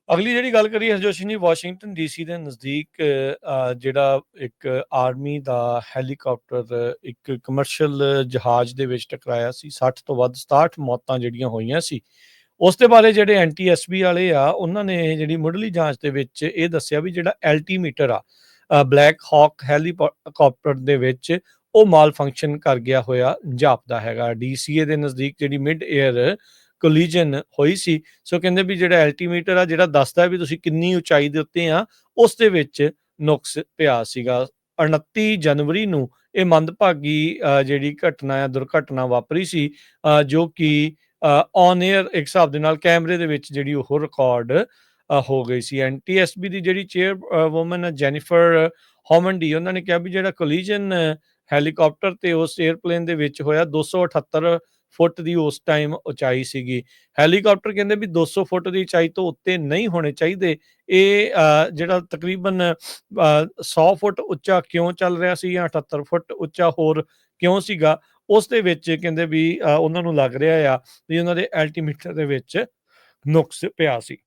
ਅਗਲੀ ਜਿਹੜੀ ਗੱਲ ਕਰੀਏ ਹਰਜੋਸ਼ਨ ਜੀ, ਵਾਸ਼ਿੰਗਟਨ ਡੀਸੀ ਦੇ ਨਜ਼ਦੀਕ ਜਿਹੜਾ ਇੱਕ ਆਰਮੀ ਦਾ ਹੈਲੀਕਾਪਟਰ ਇੱਕ ਕਮਰਸ਼ੀਅਲ ਜਹਾਜ਼ ਦੇ ਵਿੱਚ ਟਕਰਾਇਆ ਸੀ। 60 ਤੋਂ ਵੱਧ 67 ਮੌਤਾਂ ਜਿਹੜੀਆਂ ਹੋਈਆਂ ਸੀ। ਉਸ ਦੇ ਬਾਰੇ ਜਿਹੜੇ ਐਨਟੀਐਸਬੀ ਵਾਲੇ ਆ, ਉਹਨਾਂ ਨੇ ਜਿਹੜੀ ਮੁੱਢਲੀ ਜਾਂਚ ਦੇ ਵਿੱਚ ਇਹ ਦੱਸਿਆ ਵੀ ਜਿਹੜਾ ਐਲਟੀਮੀਟਰ ਆ ਬਲੈਕ ਹਾਕ ਹੈਲੀਕਾਪਟਰ ਦੇ ਵਿੱਚ, ਉਹ ਮਾਲ ਫੰਕਸ਼ਨ ਕਰ ਗਿਆ ਹੋਇਆ ਜਾਪਦਾ ਹੈਗਾ। ਡੀਸੀਏ ਦੇ ਨਜ਼ਦੀਕ ਜਿਹੜੀ ਮਿਡ ਏਅਰ ਕੋਲੀਜਨ ਹੋਈ ਸੀ। ਸੋ ਕਹਿੰਦੇ ਵੀ ਜਿਹੜਾ ਐਲਟੀਮੀਟਰ ਆ, ਜਿਹੜਾ ਦੱਸਦਾ ਵੀ ਤੁਸੀਂ ਕਿੰਨੀ ਉਚਾਈ ਦੇ ਉੱਤੇ ਆ, ਉਸ ਦੇ ਵਿੱਚ ਨੁਕਸ ਪਿਆ ਸੀਗਾ। 29 ਜਨਵਰੀ ਨੂੰ ਇਹ ਮੰਦਭਾਗੀ ਜਿਹੜੀ ਘਟਨਾ ਆ, ਦੁਰਘਟਨਾ ਵਾਪਰੀ ਸੀ, ਜੋ ਕਿ ਔਨ ਏਅਰ ਇੱਕ ਹਿਸਾਬ ਦੇ ਨਾਲ ਕੈਮਰੇ ਦੇ ਵਿੱਚ ਜਿਹੜੀ ਉਹ ਰਿਕਾਰਡ ਹੋ ਗਈ ਸੀ। ਐਨਟੀਐਸਬੀ ਦੀ ਜਿਹੜੀ ਚੇਅਰ ਵੂਮਨ ਜੈਨੀਫਰ ਹੋਮਨਡੀ, ਉਹਨਾਂ ਨੇ ਕਿਹਾ ਵੀ ਜਿਹੜਾ ਕੋਲੀਜਨ ਹੈਲੀਕਾਪਟਰ ਤੇ ਉਸ ਏਅਰਪਲੇਨ ਦੇ ਵਿੱਚ ਹੋਇਆ, 278 ਫੁੱਟ ਦੀ ਉਸ ਟਾਈਮ ਉਚਾਈ ਸੀਗੀ। ਹੈਲੀਕਾਪਟਰ ਕਹਿੰਦੇ ਵੀ 200 ਫੁੱਟ ਦੀ ਉਚਾਈ ਤੋਂ ਉੱਤੇ ਨਹੀਂ ਹੋਣੇ ਚਾਹੀਦੇ। ਇਹ ਜਿਹੜਾ ਤਕਰੀਬਨ 100 ਫੁੱਟ ਉੱਚਾ ਕਿਉਂ ਚੱਲ ਰਿਹਾ ਸੀ ਜਾਂ 78 ਫੁੱਟ ਉੱਚਾ ਹੋਰ ਕਿਉਂ ਸੀਗਾ, ਉਸ ਦੇ ਵਿੱਚ ਕਹਿੰਦੇ ਵੀ ਉਹਨਾਂ ਨੂੰ ਲੱਗ ਰਿਹਾ ਆ ਵੀ ਉਹਨਾਂ ਦੇ ਐਲਟੀਮੀਟਰ ਦੇ ਵਿੱਚ ਨੁਕਸ ਪਿਆ ਸੀ।